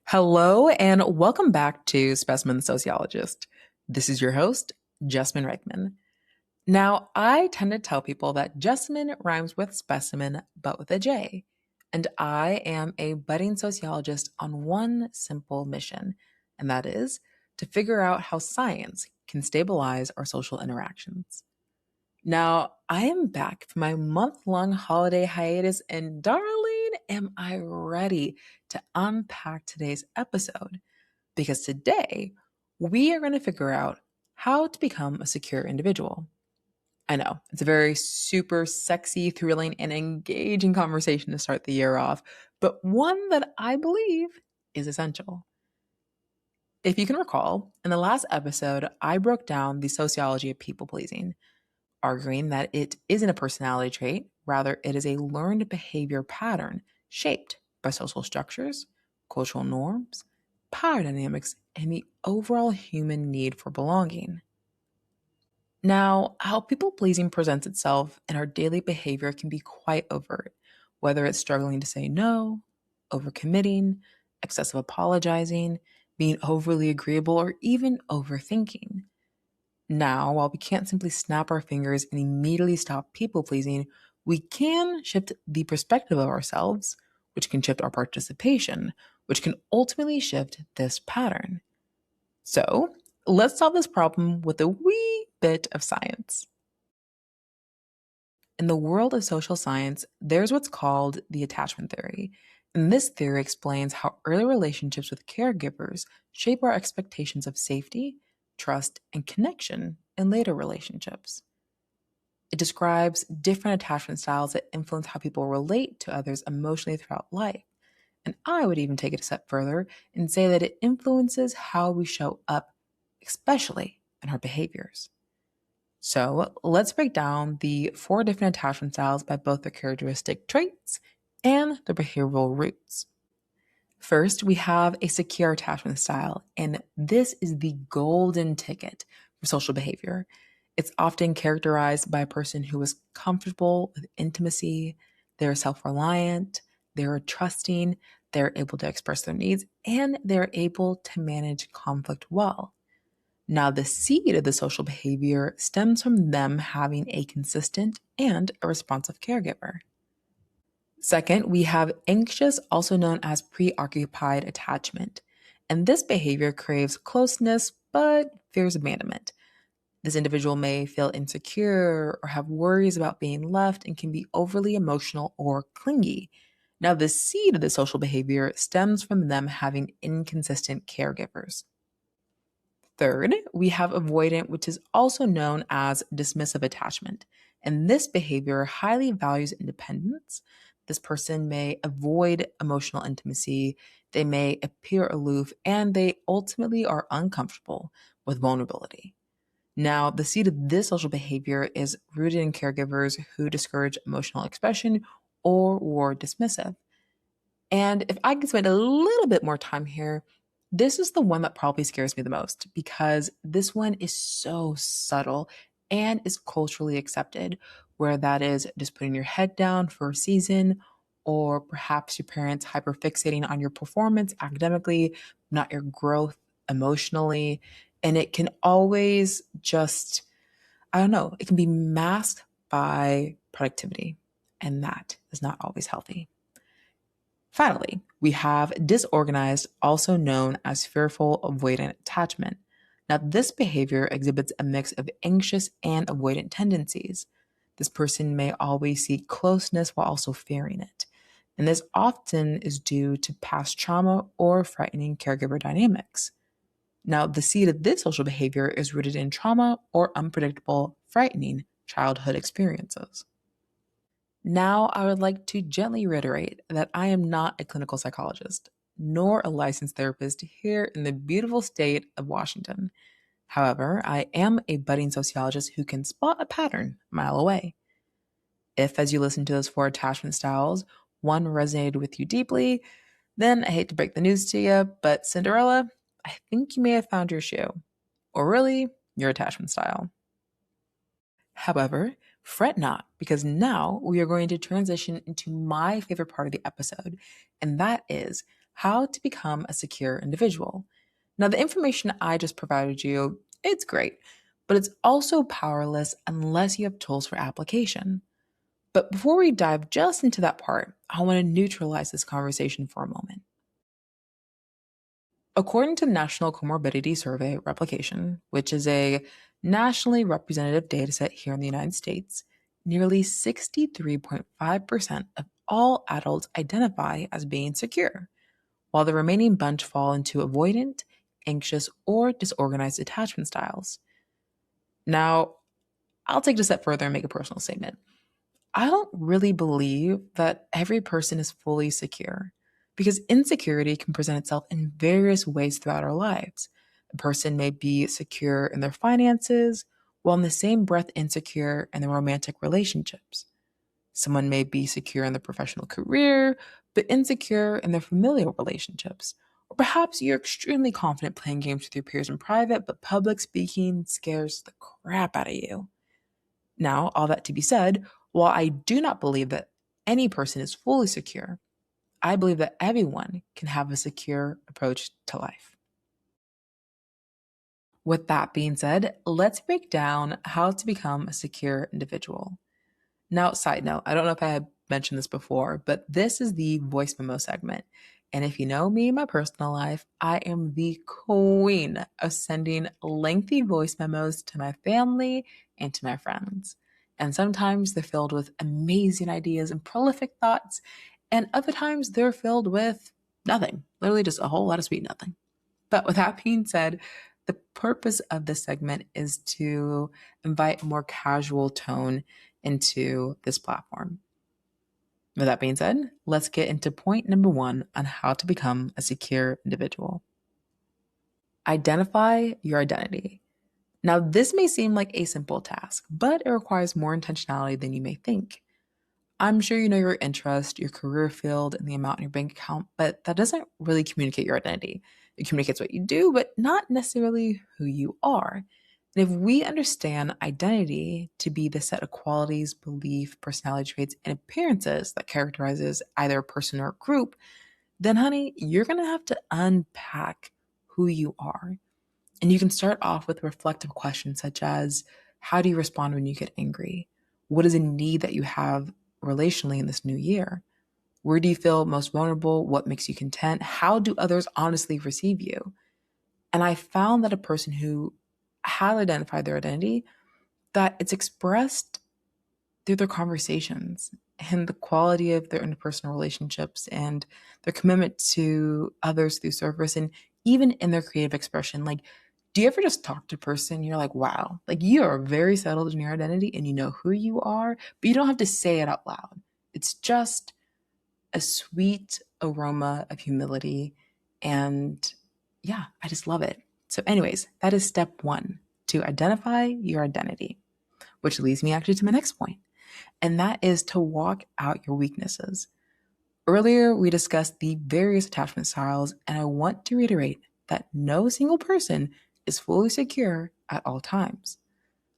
Hello, and welcome back to Specimen the Sociologist. This is your host, Jessamine Reichman. Now, I tend to tell people that Jessamine rhymes with specimen, but with a J. And I am a budding sociologist on one simple mission, and that is to figure out how science can stabilize our social interactions. Now, I am back from my month-long holiday hiatus, and darling, am I ready to unpack today's episode? Because today, we are going to figure out how to become a secure individual. I know, it's a very super sexy, thrilling, and engaging conversation to start the year off, but one that I believe is essential. If you can recall, in the last episode, I broke down the sociology of people pleasing, arguing that it isn't a personality trait, rather, it is a learned behavior pattern shaped by social structures, cultural norms, power dynamics, and the overall human need for belonging. Now, how people pleasing presents itself in our daily behavior can be quite overt, whether it's struggling to say no, overcommitting, excessive apologizing, being overly agreeable, or even overthinking. Now, while we can't simply snap our fingers and immediately stop people pleasing, we can shift the perspective of ourselves, which can shift our participation, which can ultimately shift this pattern. So, let's solve this problem with a wee bit of science. In the world of social science, there's what's called the attachment theory. And this theory explains how early relationships with caregivers shape our expectations of safety, trust, and connection in later relationships. It describes different attachment styles that influence how people relate to others emotionally throughout life. And I would even take it a step further and say that it influences how we show up, especially in our behaviors. So let's break down the four different attachment styles by both their characteristic traits and their behavioral roots. First, we have a secure attachment style, and this is the golden ticket for social behavior. It's often characterized by a person who is comfortable with intimacy, they're self reliant, they're trusting, they're able to express their needs, and they're able to manage conflict well. Now, the seed of the social behavior stems from them having a consistent and a responsive caregiver. Second, we have anxious, also known as preoccupied attachment. And this behavior craves closeness but fears abandonment. This individual may feel insecure or have worries about being left and can be overly emotional or clingy. Now, the seed of the social behavior stems from them having inconsistent caregivers. Third, we have avoidant, which is also known as dismissive attachment. And this behavior highly values independence. This person may avoid emotional intimacy, they may appear aloof, and they ultimately are uncomfortable with vulnerability. Now, the seed of this social behavior is rooted in caregivers who discourage emotional expression or were dismissive. And if I could spend a little bit more time here, this is the one that probably scares me the most because this one is so subtle and is culturally accepted, where that is just putting your head down for a season, or perhaps your parents hyperfixating on your performance academically, not your growth emotionally. And it can always just, I don't know, it can be masked by productivity. And that is not always healthy. Finally, we have disorganized, also known as fearful avoidant attachment. Now, this behavior exhibits a mix of anxious and avoidant tendencies. This person may always seek closeness while also fearing it. And this often is due to past trauma or frightening caregiver dynamics. Now, the seed of this social behavior is rooted in trauma or unpredictable, frightening childhood experiences. Now, I would like to gently reiterate that I am not a clinical psychologist, nor a licensed therapist here in the beautiful state of Washington. However, I am a budding sociologist who can spot a pattern a mile away. If, as you listen to those four attachment styles, one resonated with you deeply, then I hate to break the news to you, but Cinderella, I think you may have found your shoe, or really, your attachment style. However, fret not, because now we are going to transition into my favorite part of the episode, and that is how to become a secure individual. Now, the information I just provided you, it's great, but it's also powerless unless you have tools for application. But before we dive just into that part, I want to neutralize this conversation for a moment. According to the National Comorbidity Survey Replication, which is a nationally representative dataset here in the United States, nearly 63.5% of all adults identify as being secure, while the remaining bunch fall into avoidant, anxious, or disorganized attachment styles. Now, I'll take it a step further and make a personal statement. I don't really believe that every person is fully secure because insecurity can present itself in various ways throughout our lives. A person may be secure in their finances, while in the same breath insecure in their romantic relationships. Someone may be secure in their professional career, but insecure in their familial relationships. Or perhaps you're extremely confident playing games with your peers in private, but public speaking scares the crap out of you. Now, all that to be said, while I do not believe that any person is fully secure, I believe that everyone can have a secure approach to life. With that being said, let's break down how to become a secure individual. Now, side note, I don't know if I had mentioned this before, but this is the voice memo segment. And if you know me in my personal life, I am the queen of sending lengthy voice memos to my family and to my friends. And sometimes they're filled with amazing ideas and prolific thoughts, and other times they're filled with nothing, literally just a whole lot of sweet nothing. But with that being said, the purpose of this segment is to invite a more casual tone into this platform. With that being said, let's get into point number one on how to become a secure individual. Identify your identity. Now, this may seem like a simple task, but it requires more intentionality than you may think. I'm sure you know your interest, your career field, and the amount in your bank account, but that doesn't really communicate your identity. It communicates what you do, but not necessarily who you are. And if we understand identity to be the set of qualities, belief, personality traits, and appearances that characterizes either a person or a group, then honey, you're going to have to unpack who you are. And you can start off with reflective questions such as, how do you respond when you get angry? What is a need that you have relationally in this new year? Where do you feel most vulnerable? What makes you content? How do others honestly receive you? And I found that a person who has identified their identity, that it's expressed through their conversations and the quality of their interpersonal relationships and their commitment to others through service and even in their creative expression. Like, do you ever just talk to a person, you're like, wow, like you are very settled in your identity and you know who you are, but you don't have to say it out loud. It's just a sweet aroma of humility. And yeah, I just love it. So, anyways, that is step one, to identify your identity, which leads me actually to my next point, and that is to walk out your weaknesses. Earlier, we discussed the various attachment styles, and I want to reiterate that no single person is fully secure at all times.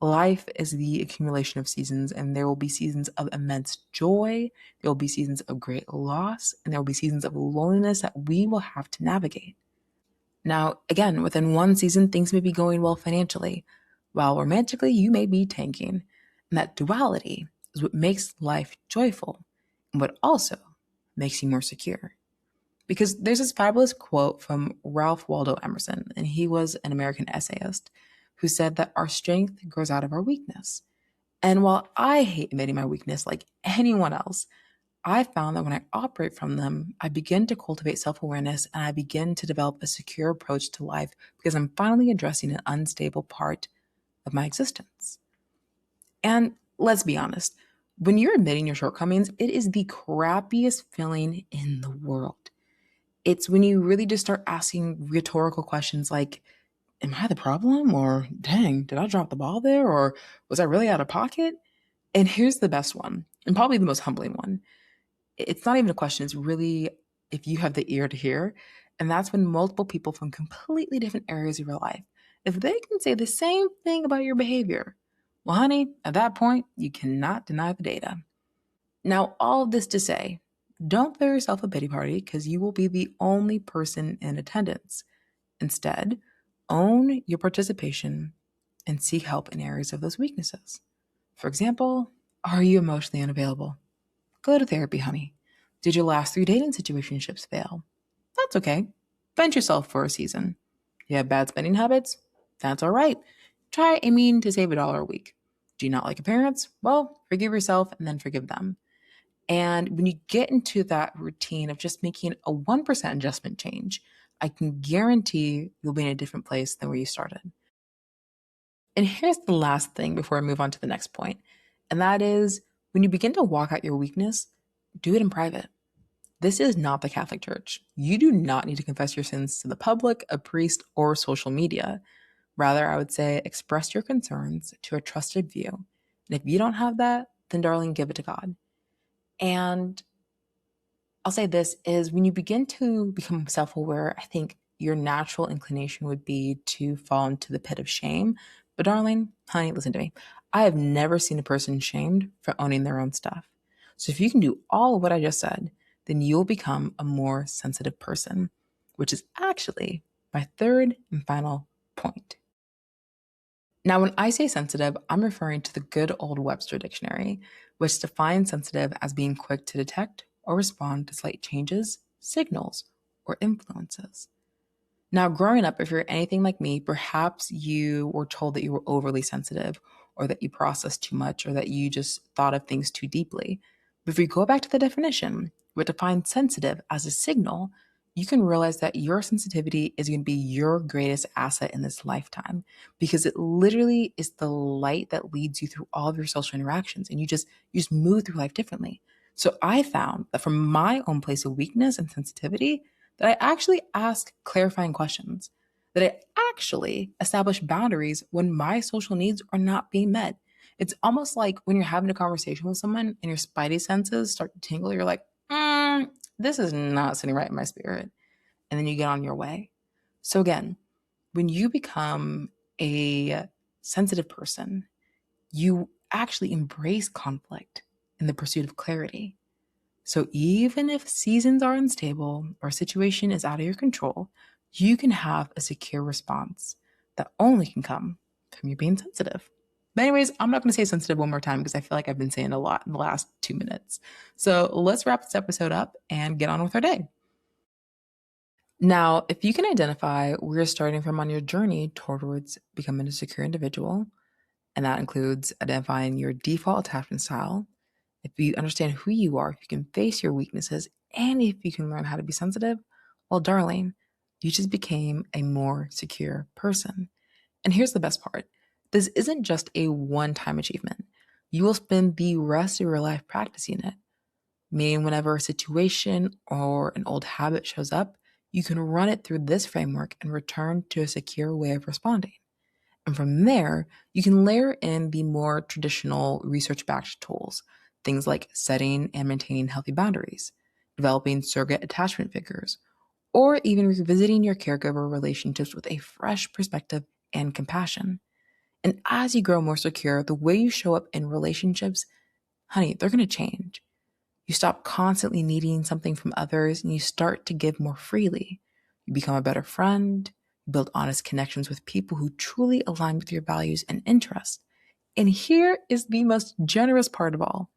Life is the accumulation of seasons, and there will be seasons of immense joy, there will be seasons of great loss, and there will be seasons of loneliness that we will have to navigate. Now, again, within one season, things may be going well financially, while romantically, you may be tanking. And that duality is what makes life joyful and what also makes you more secure. Because there's this fabulous quote from Ralph Waldo Emerson, and he was an American essayist who said that our strength grows out of our weakness. And while I hate admitting my weakness like anyone else, I found that when I operate from them, I begin to cultivate self awareness and I begin to develop a secure approach to life because I'm finally addressing an unstable part of my existence. And let's be honest, when you're admitting your shortcomings, it is the crappiest feeling in the world. It's when you really just start asking rhetorical questions like, am I the problem? Or dang, did I drop the ball there? Or was I really out of pocket? And here's the best one, and probably the most humbling one. It's not even a question, it's really if you have the ear to hear. And that's when multiple people from completely different areas of your life, if they can say the same thing about your behavior, well, honey, at that point, you cannot deny the data. Now, all of this to say, Don't throw yourself a pity party because you will be the only person in attendance. Instead, own your participation and seek help in areas of those weaknesses. For example, are you emotionally unavailable? Go to therapy, honey. Did your last 3 dating situationships fail? That's okay. Vent yourself for a season. You have bad spending habits? That's all right. Try aiming to save $1 a week. Do you not like your parents? Well, forgive yourself and then forgive them. And when you get into that routine of just making a 1% adjustment change, I can guarantee you'll be in a different place than where you started. And here's the last thing before I move on to the next point, and that is when you begin to walk out your weakness, do it in private. This is not the Catholic Church. You do not need to confess your sins to the public, a priest, or social media. Rather, I would say express your concerns to a trusted view. And if you don't have that, then darling, give it to God. And I'll say this is when you begin to become self-aware, I think your natural inclination would be to fall into the pit of shame. But darling, honey, listen to me. I have never seen a person shamed for owning their own stuff. So if you can do all of what I just said, then you'll become a more sensitive person, which is actually my third and final point. Now, when I say sensitive, I'm referring to the good old Webster Dictionary, which defines sensitive as being quick to detect or respond to slight changes, signals, or influences. Now, growing up, if you're anything like me, perhaps you were told that you were overly sensitive, or that you processed too much, or that you just thought of things too deeply. But if we go back to the definition, which defines sensitive as a signal, you can realize that your sensitivity is going to be your greatest asset in this lifetime because it literally is the light that leads you through all of your social interactions, and you just move through life differently. So I found that from my own place of weakness and sensitivity, that I actually ask clarifying questions, that I actually establish boundaries when my social needs are not being met. It's almost like when you're having a conversation with someone and your spidey senses start to tingle, you're like, this is not sitting right in my spirit. And then you get on your way. So again, when you become a sensitive person, you actually embrace conflict in the pursuit of clarity. So even if seasons are unstable or a situation is out of your control, you can have a secure response that only can come from you being sensitive. But anyways, I'm not going to say sensitive one more time because I feel like I've been saying a lot in the last 2 minutes. So let's wrap this episode up and get on with our day. Now, if you can identify where you're starting from on your journey towards becoming a secure individual, and that includes identifying your default attachment style, if you understand who you are, if you can face your weaknesses, and if you can learn how to be sensitive, well, darling, you just became a more secure person. And here's the best part. This isn't just a one-time achievement. You will spend the rest of your life practicing it. Meaning whenever a situation or an old habit shows up, you can run it through this framework and return to a secure way of responding. And from there, you can layer in the more traditional research backed tools, things like setting and maintaining healthy boundaries, developing surrogate attachment figures, or even revisiting your caregiver relationships with a fresh perspective and compassion. And as you grow more secure, the way you show up in relationships, honey, they're going to change. You stop constantly needing something from others and you start to give more freely. You become a better friend, you build honest connections with people who truly align with your values and interests. And here is the most generous part of all.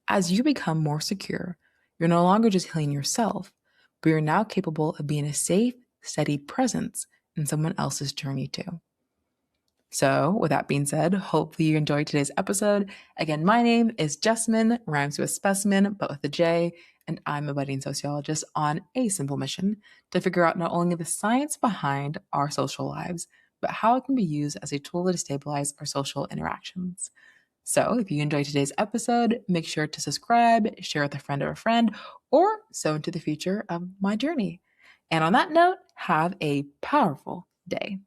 As you become more secure, you're no longer just healing yourself, but you're now capable of being a safe, steady presence in someone else's journey too. So, with that being said, hopefully you enjoyed today's episode. Again, my name is Jessamine, rhymes with specimen, but with a J, and I'm a budding sociologist on a simple mission to figure out not only the science behind our social lives, but how it can be used as a tool to stabilize our social interactions. So, if you enjoyed today's episode, make sure to subscribe, share with a friend or a friend, or sow into the future of my journey. And on that note, have a powerful day.